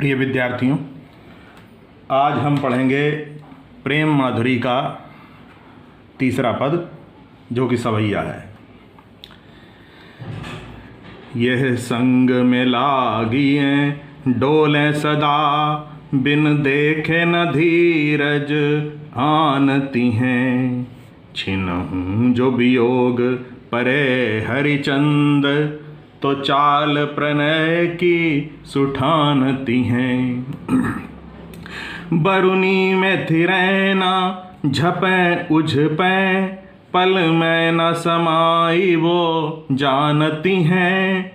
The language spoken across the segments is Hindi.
प्रिय विद्यार्थियों, आज हम पढ़ेंगे प्रेम माधुरी का तीसरा पद, जो कि सवैया है। यह संग में लागिए डोलें सदा, बिन देखे न धीरज आनती हैं। छिनहूँ जो वियोग परे हरिचंद, तो चाल प्रणय की सुठानती हैं। बरुनी में थिरें ना झपें उझपें, पल में न समाई वो जानती हैं।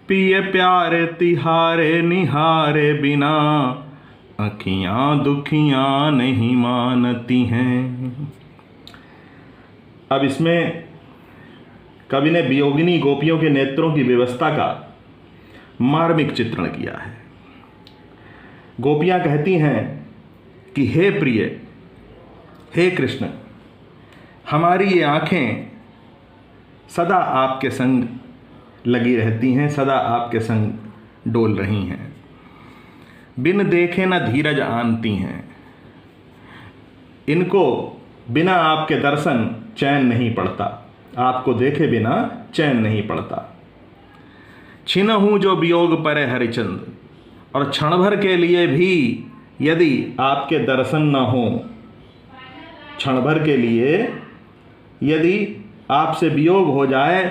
पिए प्यारे तिहारे निहारे बिना, अखियाँ दुखियाँ नहीं मानती हैं। अब इसमें कवि ने वियोगिनी गोपियों के नेत्रों की व्यवस्था का मार्मिक चित्रण किया है। गोपियाँ कहती हैं कि हे प्रिय, हे कृष्ण, हमारी ये आँखें सदा आपके संग लगी रहती हैं, सदा आपके संग डोल रही हैं। बिन देखे न धीरज आनती हैं, इनको बिना आपके दर्शन चैन नहीं पड़ता, आपको देखे बिना चैन नहीं पड़ता। छिनहूँ जो वियोग परे हरिचंद, और क्षण भर के लिए भी यदि आपके दर्शन न हो, क्षण भर के लिए यदि आपसे वियोग हो जाए,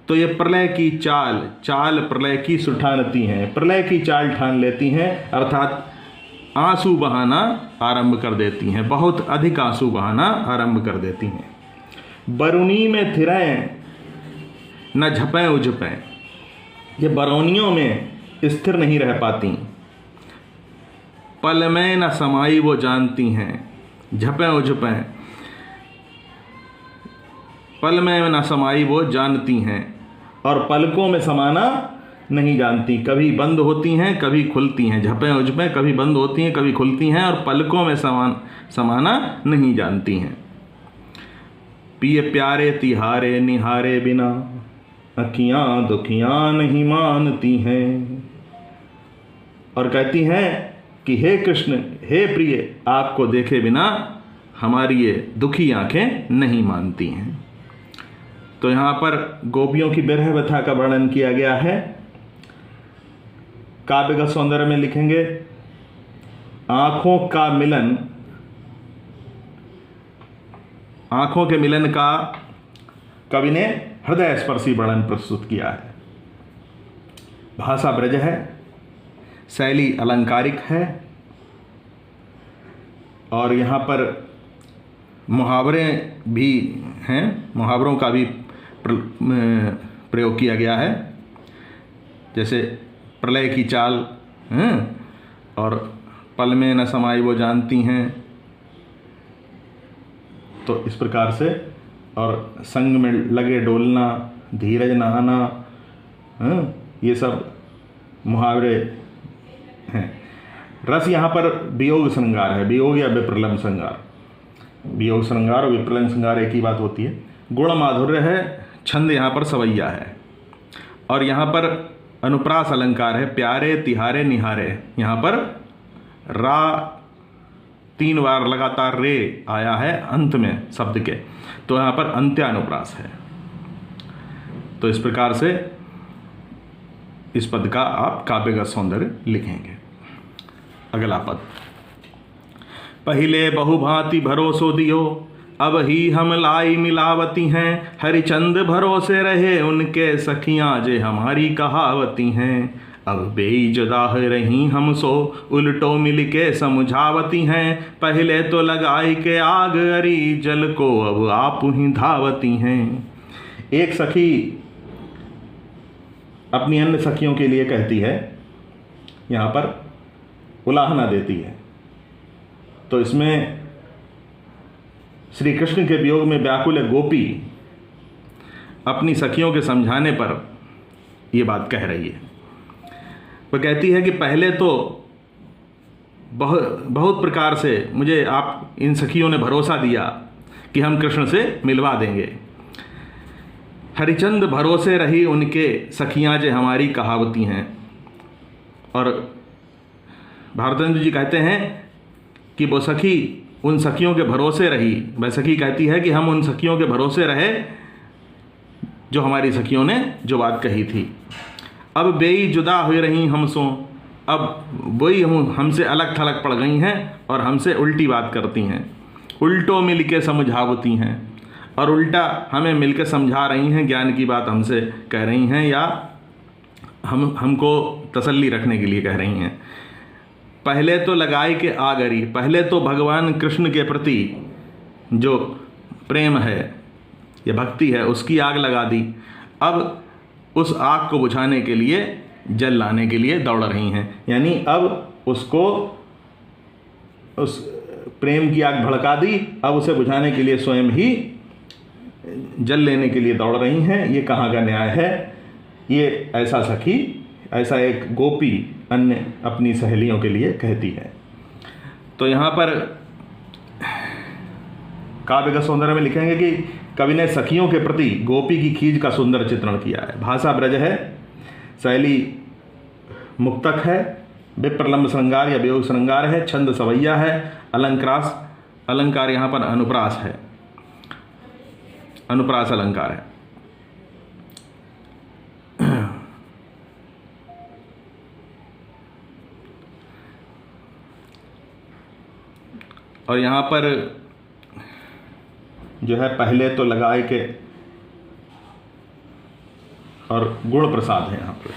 तो ये प्रलय की चाल प्रलय की सुठानती हैं, प्रलय की चाल ठान लेती हैं, अर्थात आंसू बहाना आरंभ कर देती हैं, बहुत अधिक आंसू बहाना आरंभ कर देती हैं। बरुनी में थिरें न झपें उझपें, ये बरौनियों में स्थिर नहीं रह पाती। पल में न समाई वो जानती हैं, झपें उझपें, पल में न समाई वो जानती हैं, और पलकों में समाना नहीं जानती। कभी बंद होती हैं, कभी खुलती हैं। झपें उझपें कभी बंद होती हैं, कभी खुलती हैं, और पलकों में समाना नहीं जानती हैं। पिए प्यारे तिहारे निहारे बिना, अखियाँ दुखियाँ नहीं मानती हैं। और कहती हैं कि हे कृष्ण, हे प्रिय, आपको देखे बिना हमारी ये दुखी आंखें नहीं मानती हैं। तो यहाँ पर गोपियों की विरह व्यथा का वर्णन किया गया है। काव्यगत सौंदर्य में लिखेंगे, आँखों का मिलन, आँखों के मिलन का कवि ने हृदय स्पर्शी वर्णन प्रस्तुत किया है। भाषा ब्रज है, शैली अलंकारिक है, और यहाँ पर मुहावरे भी हैं, मुहावरों का भी प्रयोग किया गया है। जैसे प्रलय की चाल, और पल में न समाई वो जानती हैं, तो इस प्रकार से, और संग में लगे डोलना, धीरज न आना, ये सब मुहावरे हैं। रस यहाँ पर वियोग श्रृंगार है, वियोग या विप्रलम श्रृंगार। वियोग श्रृंगार और विप्रलम श्रृंगार एक ही बात होती है। गुण माधुर्य है, छंद यहाँ पर सवैया है, और यहाँ पर अनुप्रास अलंकार है। प्यारे तिहारे निहारे, यहाँ पर रा 3 बार लगातार रे आया है अंत में शब्द के, तो यहाँ पर अंत्यानुप्रास है। तो इस प्रकार से इस पद का आप काव्यगत सौंदर्य लिखेंगे। अगला पद, पहिले बहुभांति भरोसो दियो, अब ही हम लाई मिलावती हैं। हरिचंद भरोसे रहे उनके सखियाँ, जे हमारी कहावती हैं। अब बेईजुदाह रही हम सो, उल्टो मिल के समझावती हैं। पहले तो लगाई के आग अरी, जल को अब आप ही धावती हैं। एक सखी अपनी अन्य सखियों के लिए कहती है, यहाँ पर उलाहना देती है। तो इसमें श्री कृष्ण के वियोग में व्याकुल गोपी अपनी सखियों के समझाने पर ये बात कह रही है। वह कहती है कि पहले तो बहुत प्रकार से मुझे आप इन सखियों ने भरोसा दिया कि हम कृष्ण से मिलवा देंगे। हरिचंद भरोसे रही उनके सखियाँ जे हमारी कहावती हैं, और भारतेंदु जी कहते हैं कि वो सखी उन सखियों के भरोसे रही। वह सखी कहती है कि हम उन सखियों के भरोसे रहे जो हमारी सखियों ने जो बात कही थी। अब बेई जुदा हो रही हमसों, अब वही हमसे अलग थलग पड़ गई हैं और हमसे उल्टी बात करती हैं। उल्टो मिल के समझावती हैं, और उल्टा हमें मिल के समझा रही हैं, ज्ञान की बात हमसे कह रही हैं, या हमको तसल्ली रखने के लिए कह रही हैं। पहले तो लगाई के आगरी, पहले तो भगवान कृष्ण के प्रति जो प्रेम है या भक्ति है उसकी आग लगा दी। अब उस आग को बुझाने के लिए जल लाने के लिए दौड़ रही हैं, यानी अब उसको उस प्रेम की आग भड़का दी, अब उसे बुझाने के लिए स्वयं ही जल लेने के लिए दौड़ रही हैं। ये कहाँ का न्याय है? ये ऐसा सखी, ऐसा एक गोपी अन्य अपनी सहेलियों के लिए कहती है। तो यहाँ पर काव्य का सौंदर्य में लिखेंगे कि कवि ने सखियों के प्रति गोपी की खींच का सुंदर चित्रण किया है। भाषा ब्रज है, शैली मुक्तक है, विप्रलंब श्रृंगार या वियोग श्रृंगार है, छंद सवैया है, अलंकार यहाँ पर अनुप्रास है, अनुप्रास अलंकार है। और यहाँ पर जो है पहले तो लगाए के और गुण प्रसाद है यहाँ पर।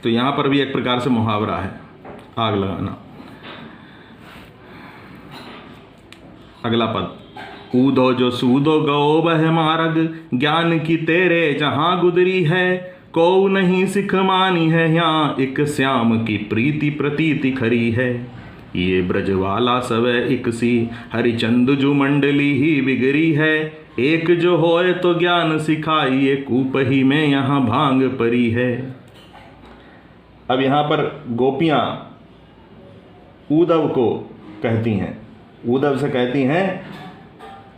तो यहाँ पर भी एक प्रकार से मुहावरा है, आग लगाना। अगला पद, ऊदो जो सूदो गो बह मारग, ज्ञान की तेरे जहां गुदरी है, को नहीं सिख मानी है यहाँ, एक श्याम की प्रीति प्रतीति खरी है। ये ब्रजवाला सब एक सी, हरिचंद जु मंडली ही बिगड़ी है, एक जो होए तो ज्ञान सिखाई, ये कूप ही में यहाँ भांग परी है। अब यहाँ पर गोपियाँ उद्धव को कहती हैं, उद्धव से कहती हैं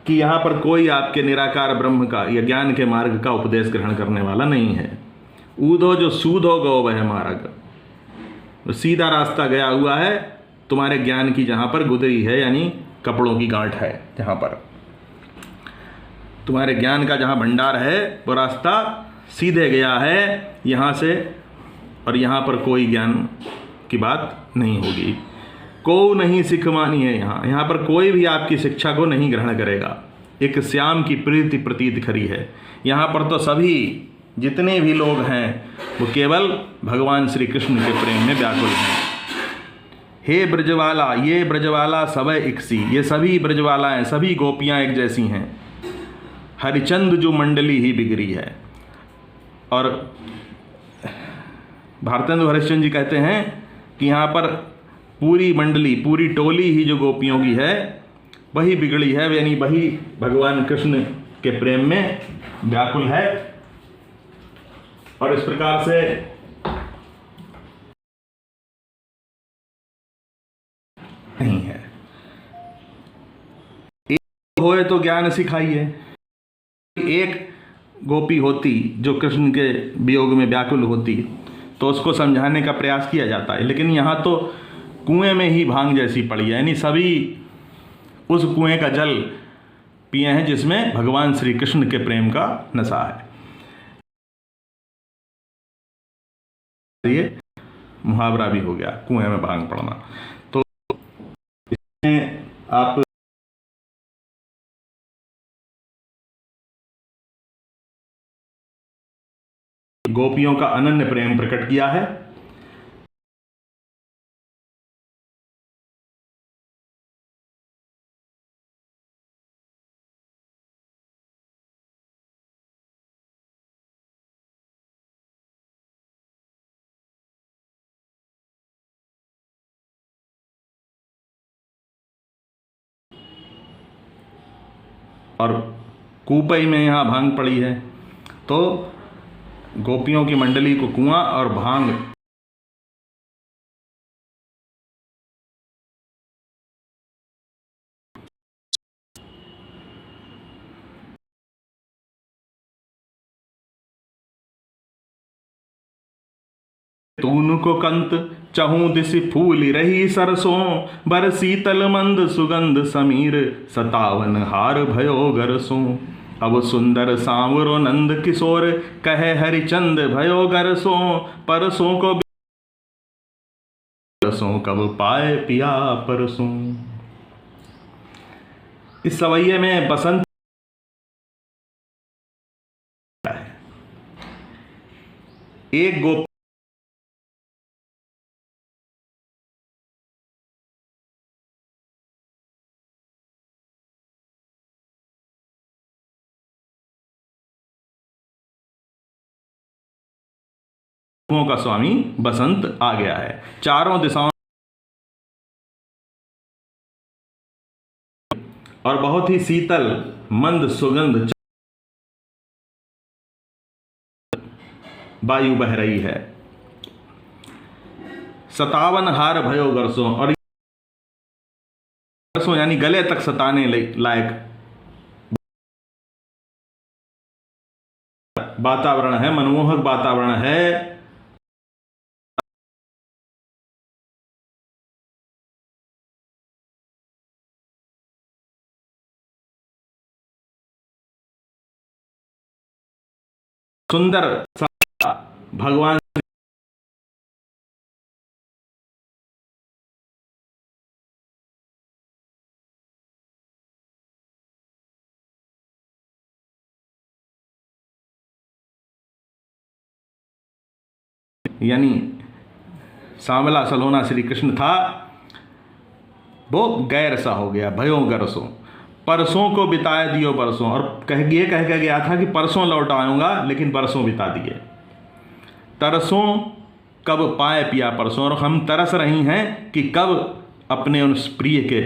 कि यहाँ पर कोई आपके निराकार ब्रह्म का या ज्ञान के मार्ग का उपदेश ग्रहण करने वाला नहीं है। ऊधो जो सूधो गो वह मार्ग, सीधा रास्ता गया हुआ है तुम्हारे ज्ञान की जहाँ पर गुदरी है, यानी कपड़ों की गांठ है, जहाँ पर तुम्हारे ज्ञान का जहाँ भंडार है वो रास्ता सीधे गया है यहाँ से, और यहाँ पर कोई ज्ञान की बात नहीं होगी। को नहीं सिख मानी है यहाँ पर कोई भी आपकी शिक्षा को नहीं ग्रहण करेगा। एक श्याम की प्रीति प्रतीत खरी है, यहाँ पर तो सभी जितने भी लोग हैं वो केवल भगवान श्री कृष्ण के प्रेम में व्याकुल हैं। हे ब्रजवाला, ये ब्रजवाला सब एक सी, ये सभी ब्रजवाला हैं, सभी गोपियाँ एक जैसी हैं। हरिचंद जो मंडली ही बिगड़ी है। और भारतेंदु हरिश्चंद्र जी कहते हैं कि यहाँ पर पूरी मंडली, पूरी टोली ही जो गोपियों की है वही बिगड़ी है, यानी वही भगवान कृष्ण के प्रेम में व्याकुल है। और इस प्रकार से नहीं है। एक होए तो ज्ञान सिखाइए। एक गोपी होती जो कृष्ण के वियोग में व्याकुल होती तो उसको समझाने का प्रयास किया जाता है, लेकिन यहाँ तो कुएं में ही भांग जैसी पड़ी है, यानी सभी उस कुएं का जल पिए हैं जिसमें भगवान श्री कृष्ण के प्रेम का नशा है। ये मुहावरा भी हो गया, कुएं में भांग पड़ना। तो इसमें आप गोपियों का अनन्य प्रेम प्रकट किया है। और कूपई में यहाँ भांग पड़ी है, तो गोपियों की मंडली को कुआं और भांग तून को कंत चहूं दिसि फूल रही सरसों, बर शीतल मंद सुगंध समीर, 57 हार भयो गरसों। अब सुंदर सांवरो नंद किशोर, कहे हरिचंद भयो गरसों, परसों को परसों कब पाए पिया परसों। इस सवैये में बसंत एक गोप का स्वामी बसंत आ गया है। चारों दिशाओं और बहुत ही शीतल मंद सुगंध वायु बह रही है। 57 हार भयो गरसों, और गरसों यानी गले तक सताने लायक वातावरण है, मनमोहक वातावरण है। सुंदर भगवान यानी सांवला सलोना श्री कृष्ण था, वो गैर सा हो गया, भयो गरसों। परसों को बिताए दियो बरसों, और ये कह के गया था कि परसों लौट आऊंगा, लेकिन बरसों बिता दिए। तरसों कब पाए पिया परसों, और हम तरस रही हैं कि कब अपने उस प्रिय के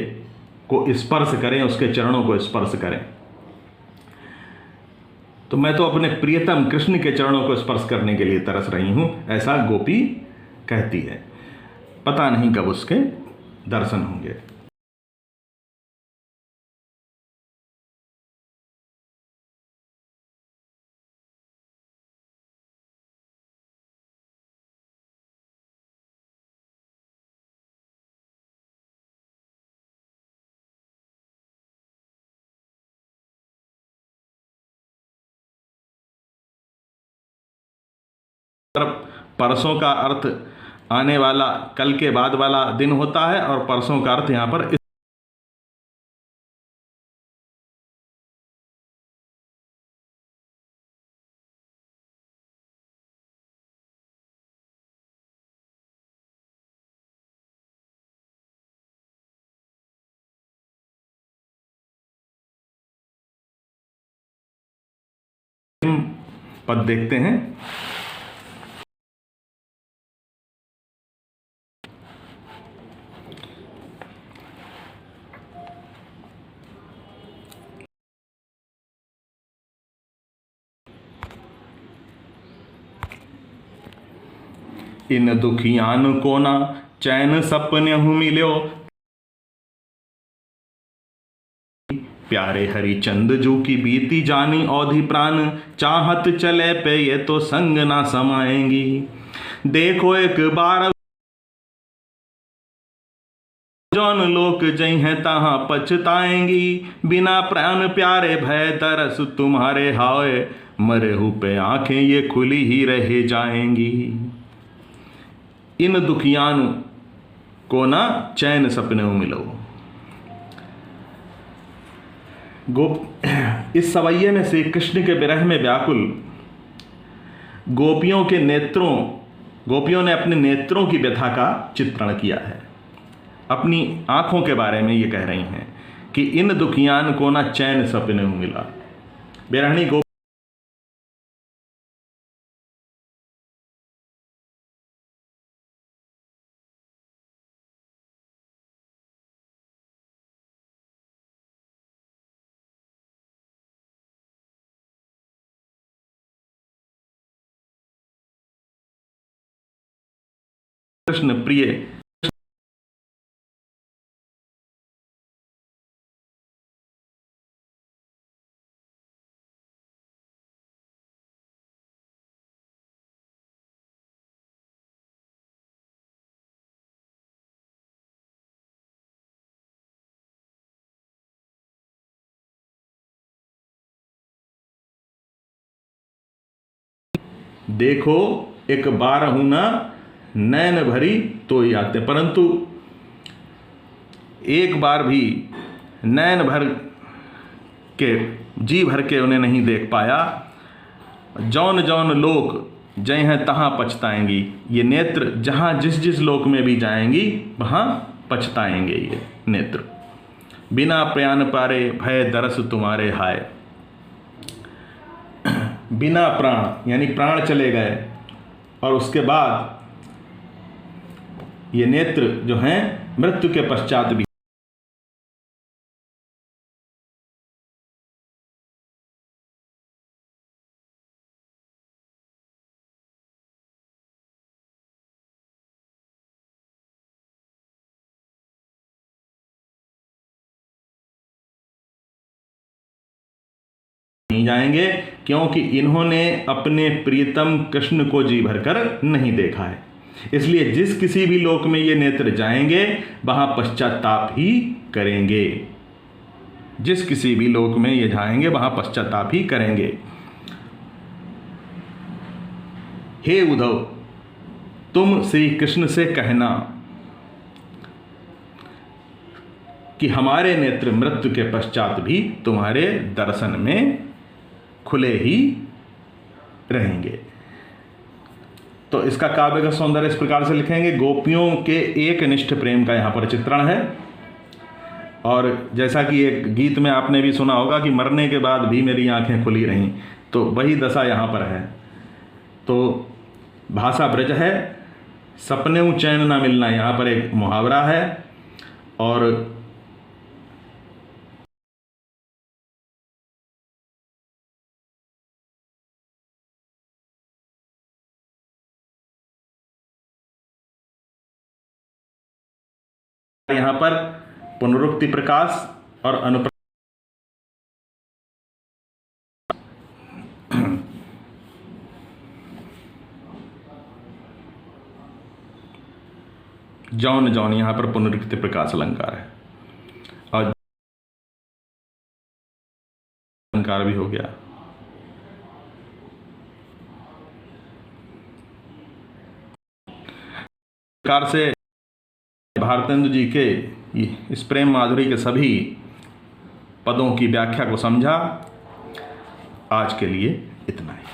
को स्पर्श करें, उसके चरणों को स्पर्श करें। तो मैं तो अपने प्रियतम कृष्ण के चरणों को स्पर्श करने के लिए तरस रही हूं, ऐसा गोपी कहती है। पता नहीं कब उसके दर्शन होंगे। परसों का अर्थ आने वाला, कल के बाद वाला दिन होता है, और परसों का अर्थ यहां पर पद देखते हैं। इन दुखियान को ना चैन सपनेहु मिल्यो, प्यारे हरिचंद जू की बीती जानी औधी प्राण, चाहत चले पे ये तो संग ना समाएंगी। देखो एक बार जौन लोक जई हैं तहां पछताएंगी, बिना प्राण प्यारे भय तरस तुम्हारे हाय, मरे हु पे आंखें ये खुली ही रह जाएंगी। इन दुखियान को ना चैन सपने मिलो। इस सवैये में श्री कृष्ण के विरह में व्याकुल गोपियों ने अपने नेत्रों की व्यथा का चित्रण किया है। अपनी आंखों के बारे में ये कह रही हैं कि इन दुखियान को ना चैन सपने मिला। बिरहणी कृष्ण प्रिय देखो एक बार हूं ना नैन भरी तो ही आते, परंतु एक बार भी नैन भर के जी भर के उन्हें नहीं देख पाया। जौन जौन लोक जय हैं तहाँ पछताएंगी, ये नेत्र जहाँ जिस जिस लोक में भी जाएंगी वहाँ पछताएंगे ये नेत्र। बिना प्रयाण पारे भय दरस तुम्हारे हाय। बिना प्राण यानी प्राण चले गए और उसके बाद ये नेत्र जो हैं मृत्यु के पश्चात भी नहीं जाएंगे, क्योंकि इन्होंने अपने प्रियतम कृष्ण को जी भरकर नहीं देखा है। इसलिए जिस किसी भी लोक में ये नेत्र जाएंगे वहां पश्चाताप ही करेंगे। जिस किसी भी लोक में ये जाएंगे वहां पश्चाताप ही करेंगे। हे उद्धव, तुम श्री कृष्ण से कहना कि हमारे नेत्र मृत्यु के पश्चात भी तुम्हारे दर्शन में खुले ही रहेंगे। तो इसका काव्य का सौंदर्य इस प्रकार से लिखेंगे। गोपियों के एक निष्ठ प्रेम का यहाँ पर चित्रण है। और जैसा कि एक गीत में आपने भी सुना होगा कि मरने के बाद भी मेरी आंखें खुली रहीं, तो वही दशा यहाँ पर है। तो भाषा ब्रज है, सपने चैन ना मिलना यहाँ पर एक मुहावरा है। और यहाँ पर पुनरुक्ति प्रकाश और अनुप्रास जौन जौन यहाँ पर पुनरुक्ति प्रकाश अलंकार है और अलंकार भी हो गया। प्रकार से भारतेंदु जी के इस प्रेम माधुरी के सभी पदों की व्याख्या को समझा। आज के लिए इतना ही।